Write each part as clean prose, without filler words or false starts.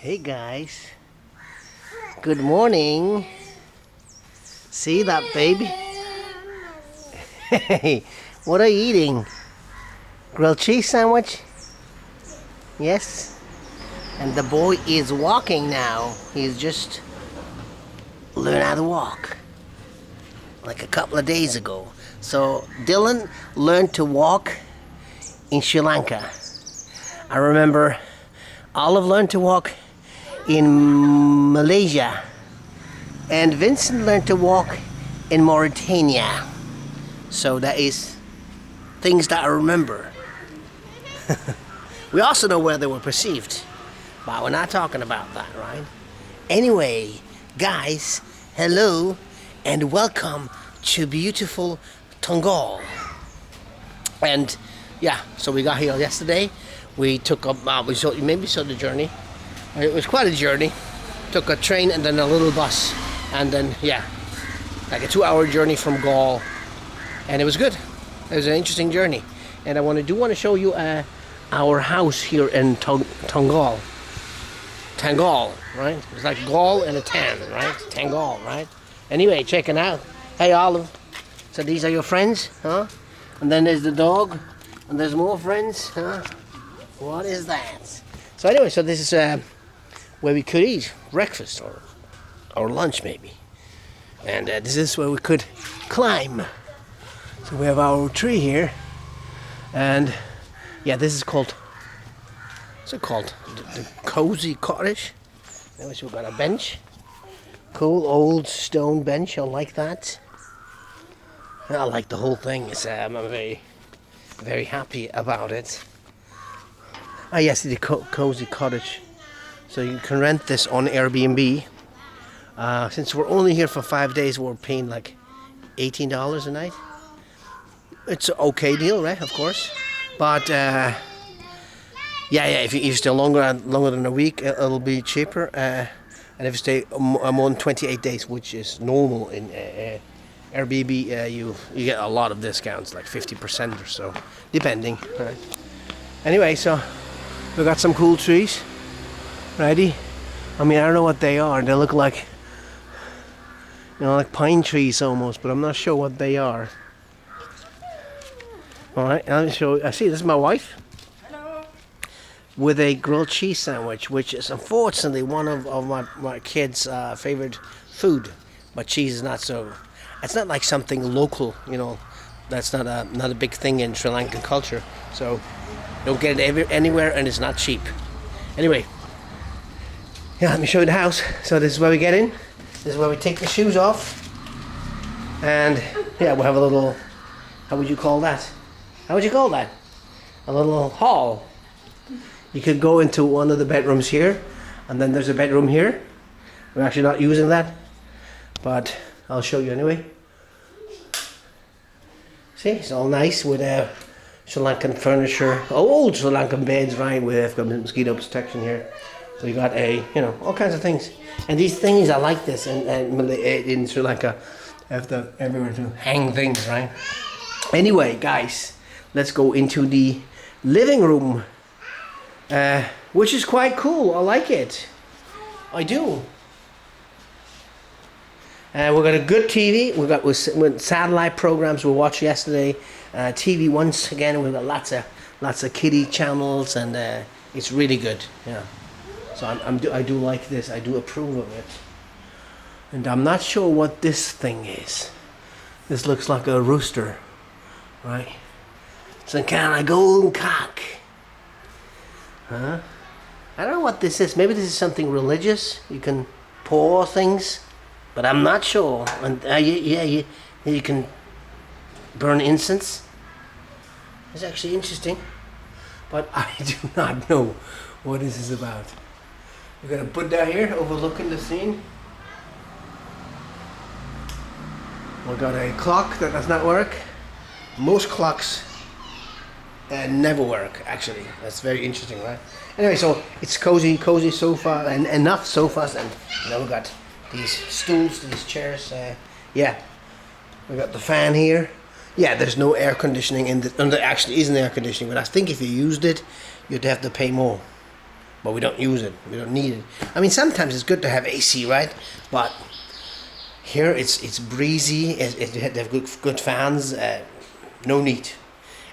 Hey guys, good morning. See that baby? Hey, what are you eating? Grilled cheese sandwich? Yes. And the boy is walking now. He's just learned how to walk like a couple of days ago. So Dylan learned to walk in Sri Lanka. I remember Olive learned to walk in Malaysia, and Vincent learned to walk in Mauritania. So that is things that I remember. We also know where they were perceived, but we're not talking about that, right? Anyway, guys, hello and welcome to beautiful Tongo. And yeah, so we got here yesterday. We took up, you maybe saw the journey. It was quite a journey. Took a train and then a little bus, and then yeah, like a 2-hour journey from Gaul, and it was good. It was an interesting journey, and I want to show you our house here in Tangalle, right? It's like Gaul and a tan, right? Tangalle, right? Anyway, check it out. Hey Olive, so these are your friends, huh? And then there's the dog, and there's more friends, huh? What is that? So anyway, so this is where we could eat breakfast or lunch maybe. And this is where we could climb. So we have our tree here. And yeah, this is called, what's it called? The cozy cottage. Then we've got a bench. Cool old stone bench, I like that. I like the whole thing. I'm very, very happy about it. Ah yes, the cozy cottage. So you can rent this on Airbnb. Since we're only here for 5 days, we're paying like $18 a night. It's an okay deal, right? Of course. But yeah, if you stay longer than a week, it'll be cheaper. And if you stay more than 28 days, which is normal in Airbnb, you get a lot of discounts, like 50% or so, depending. Right? Anyway, so we got some cool trees. Ready? I mean, I don't know what they are. They look like, like pine trees almost, but I'm not sure what they are. All right, I'll show you. I see, this is my wife. Hello. With a grilled cheese sandwich, which is unfortunately one of my kids' favorite food. But cheese is not so. It's not like something local, That's not a big thing in Sri Lankan culture. So you don't get it anywhere, and it's not cheap. Anyway. Yeah, let me show you the house. So this is where we get in. This is where we take the shoes off. And yeah, we'll have a little, how would you call that? A little hall. You could go into one of the bedrooms here, and then there's a bedroom here. We're actually not using that, but I'll show you anyway. See, it's all nice with Sri Lankan furniture, old Sri Lankan beds, right? With mosquito protection here. So you got all kinds of things. And these things, I like this. And in Sri Lanka, have everywhere to hang things, right? Anyway, guys, let's go into the living room, which is quite cool. I like it. I do. We've got a good TV. We've got with satellite programs we watched yesterday. TV once again. We've got lots of kiddie channels, and it's really good. Yeah. So I do like this. I do approve of it. And I'm not sure what this thing is. This looks like a rooster, right? Some kind of golden cock. Huh? I don't know what this is. Maybe this is something religious. You can pour things, but I'm not sure. And you can burn incense. It's actually interesting, but I do not know what this is about. We're gonna put that here, overlooking the scene. We got a clock that does not work. Most clocks never work, actually. That's very interesting, right? Anyway, so it's cozy sofa, and enough sofas, and we got these stools, these chairs. Yeah, we got the fan here. Yeah, there's no air conditioning and there actually isn't air conditioning, but I think if you used it, you'd have to pay more. but we don't use it. We don't need it. I mean, sometimes it's good to have AC, right? But here it's breezy. They have good fans. No need.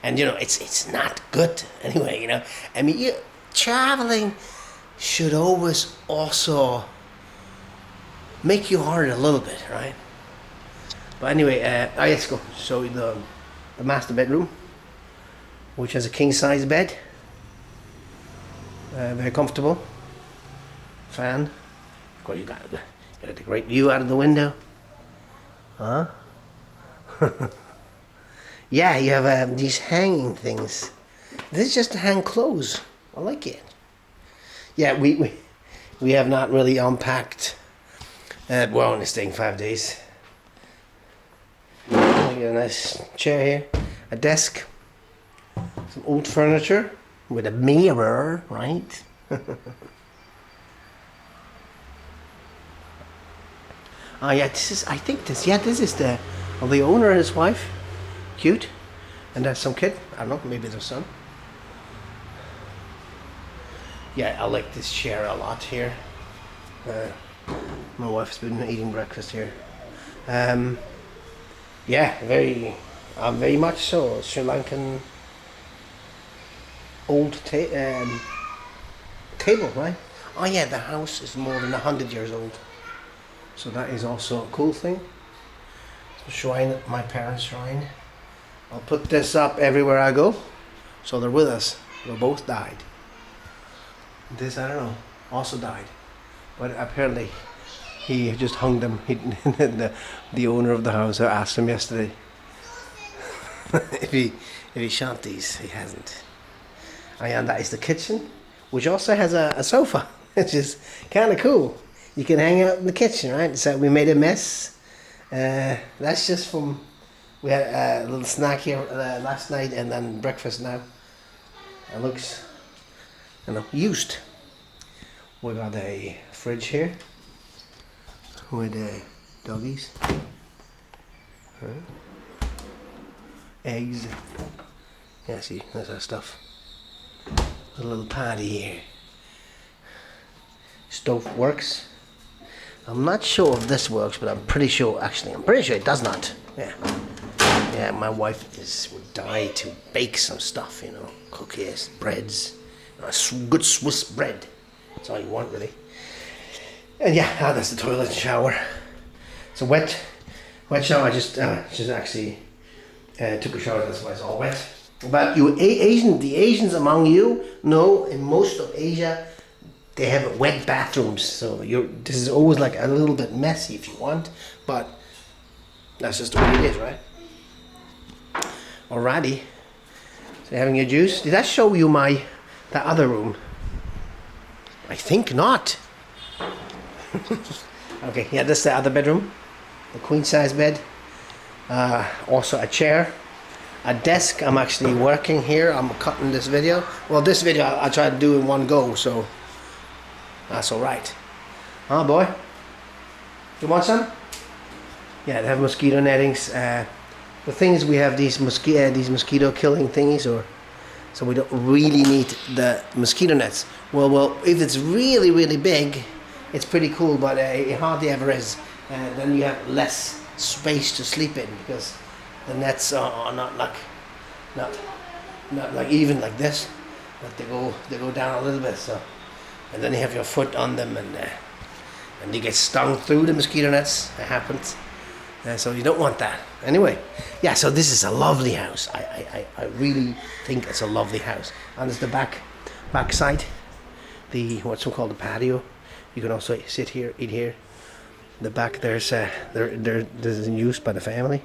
And you know, it's not good anyway. You know, I mean, traveling should always also make you hard a little bit, right? But anyway, let's go show you the master bedroom, which has a king size bed. Very comfortable. Fan. Of course, you got a great view out of the window. Huh? Yeah, you have these hanging things. This is just to hang clothes. I like it. Yeah, we have not really unpacked. We're only staying 5 days. I get a nice chair here, a desk, some old furniture with a mirror, right? Oh yeah, this is the owner and his wife. Cute. And there's some kid. I don't know, maybe their son. Yeah, I like this chair a lot here. My wife's been eating breakfast here. Yeah, very much so. Sri Lankan old table, right? Oh yeah, the house is more than 100 years old. So that is also a cool thing. Shrine, my parents' shrine. I'll put this up everywhere I go. So they're with us. They both died. This, I don't know, also died. But apparently he just hung them. The owner of the house, I asked him yesterday if he shot these. He hasn't. And that is the kitchen, which also has a sofa, which is kind of cool. You can hang out in the kitchen, right? So we made a mess. That's just from, we had a little snack here last night and then breakfast now. It looks, you know, used. We got a fridge here with doggies. Eggs. Yeah, see, that's our stuff. A little party here. Stove works. I'm not sure if this works, but I'm pretty sure it does not. Yeah. Yeah, my wife would die to bake some stuff, you know, cookies, breads, good Swiss bread. That's all you want, really. And yeah, that's the toilet and shower. It's a wet shower. I just actually took a shower. That's why it's all wet. But the Asians among you know, in most of Asia, they have wet bathrooms. So this is always like a little bit messy if you want, but that's just the way it is, right? Alrighty. So having your juice. Did I show you that other room? I think not. Okay, yeah, this is the other bedroom. The queen size bed. Also a chair. A desk. I'm actually working here. I'm cutting this video. Well, this video I try to do in one go, so that's alright. Huh, boy? You want some? Yeah, they have mosquito nettings. The thing is, we have these mosquito killing thingies, so we don't really need the mosquito nets. Well, if it's really, really big, it's pretty cool, but it hardly ever is. Then you have less space to sleep in because the nets are not like even like this, but they go down a little bit. So, and then you have your foot on them, and you get stung through the mosquito nets. It happens. So you don't want that. Anyway, yeah. So this is a lovely house. I really think it's a lovely house. And there's the back side, what's called the patio. You can also sit here, eat here. The back there's in use by the family.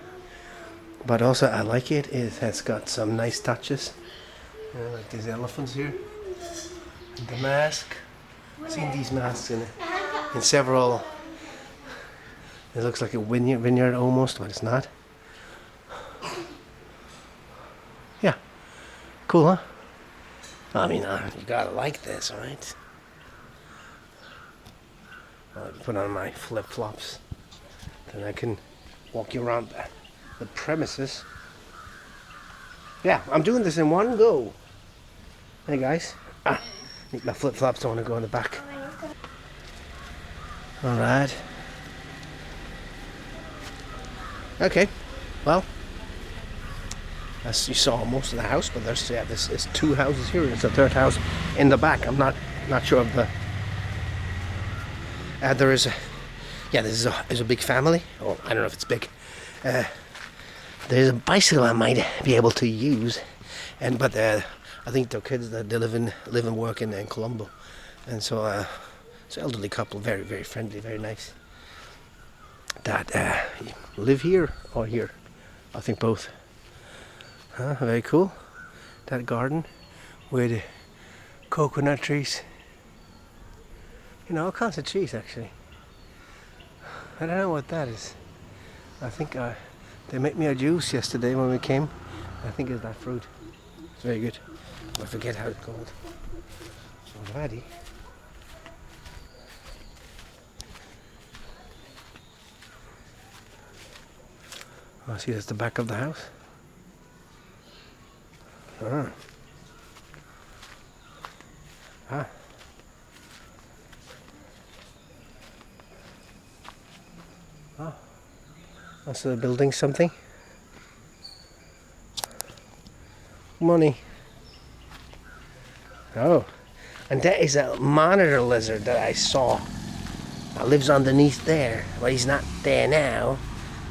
But also I like it. It has got some nice touches. Like these elephants here. And the mask. I've seen these masks in several. It looks like a vineyard almost, but it's not. Yeah. Cool, huh? I mean, you gotta like this, right? I'll put on my flip-flops. Then I can walk you around the premises. Yeah, I'm doing this in one go. Hey guys. Need my flip-flops, don't want to go in the back. Alright. Okay, well, as you saw most of the house, but there's this is 2 houses here. There's a 3rd house in the back. I'm not sure of the. There is a. Yeah, this is a big family. Oh, I don't know if it's big. There's a bicycle I might be able to use, but I think the kids they live and work in Colombo, and so it's an elderly couple, very very friendly, very nice. That live here or here, I think both. Very cool. That garden with coconut trees. You know, all kinds of trees actually. I don't know what that is. I think they made me a juice yesterday when we came. I think it's that fruit. It's very good. I forget how it's called. Alrighty. Oh, see, that's the back of the house. Ah. Ah. Oh. Also building something. Money. Oh. And that is a monitor lizard that I saw. That lives underneath there. But he's not there now.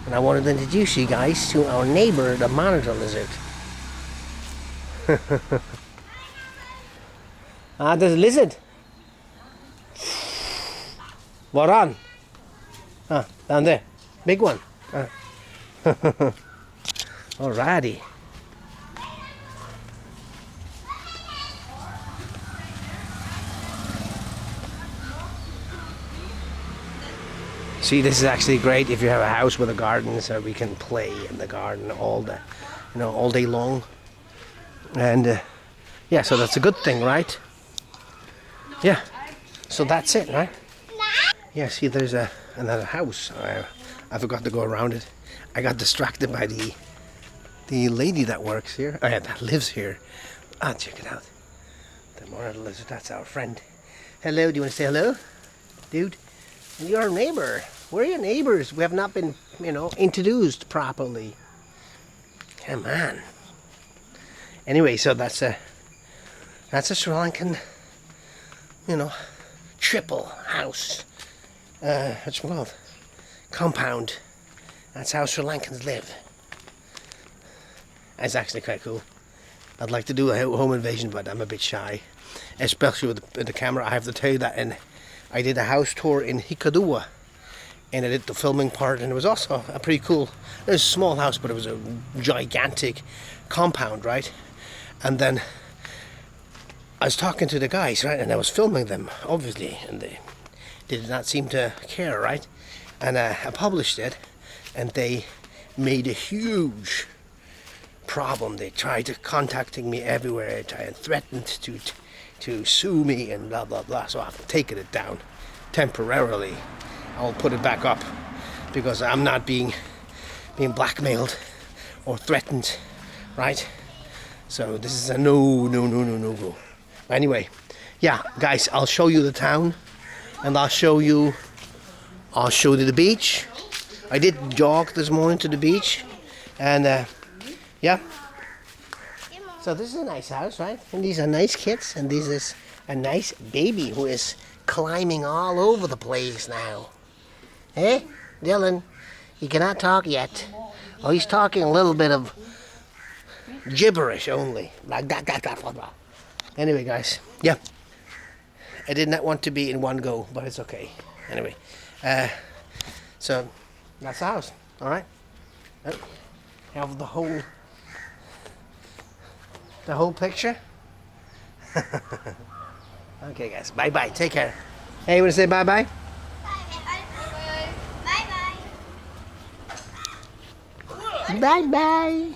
And I wanted to introduce you guys to our neighbor, the monitor lizard. There's a lizard. What on? Down there. Big one. Alrighty. See, this is actually great if you have a house with a garden, so we can play in the garden all day long. And yeah, so that's a good thing, right? Yeah. So that's it, right? Yeah. See, there's another house. I forgot to go around it. I got distracted by the lady that works here. Oh yeah, that lives here. Check it out. The monitor lizard. That's our friend. Hello. Do you want to say hello, dude? You're our neighbor. We're your neighbors. We have not been, introduced properly. Come on. Anyway, so that's a Sri Lankan, triple house. What's it called? Compound. That's how Sri Lankans live. That's actually quite cool. I'd like to do a home invasion, but I'm a bit shy, especially with the camera. I have to tell you that, and I did a house tour in Hikkaduwa, and I did the filming part, and it was also a pretty cool. It was a small house, but it was a gigantic compound, right? And then I was talking to the guys, right, and I was filming them, obviously, and they did not seem to care, right? And I published it, and they made a huge problem. They tried to contacting me everywhere, and threatened to sue me and blah blah blah. So I've taken it down temporarily. I'll put it back up because I'm not being blackmailed or threatened, right? So this is a no go. Anyway, yeah, guys, I'll show you the town, and I'll show you the beach. I did jog this morning to the beach, and yeah. So this is a nice house, right? And these are nice kids, and this is a nice baby who is climbing all over the place now. Hey, Dylan, he cannot talk yet. Oh, he's talking a little bit of gibberish only. Like that. Anyway, guys, yeah. I did not want to be in one go, but it's okay. Anyway, so that's the house. All right. Have the whole picture. Okay, guys. Bye bye. Take care. Hey, you want to say bye bye? Bye bye. Bye bye.